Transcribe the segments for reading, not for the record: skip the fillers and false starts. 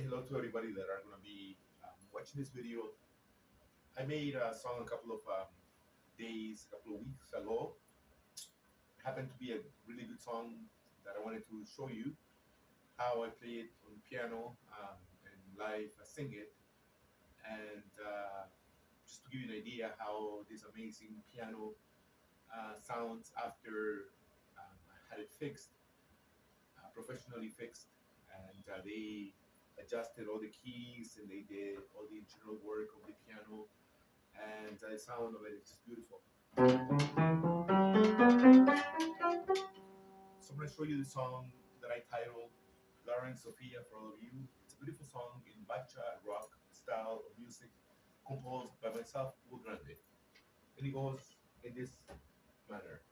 hello to everybody that are going to be watching this video. I made a song a couple of days, a couple of weeks ago. It happened to be a really good song that I wanted to show you how I play it on piano and live sing it. And just to give you an idea how this amazing piano sounds after I had it fixed, professionally fixed, and they adjusted all the keys and they did all the internal work of the piano, and the sound of it is just beautiful. So I'm going to show you the song that I titled Lara and Sofia for all of you. It's a beautiful song in bacha rock style of music composed by myself, Will Grande. And it goes in this manner.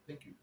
Thank you.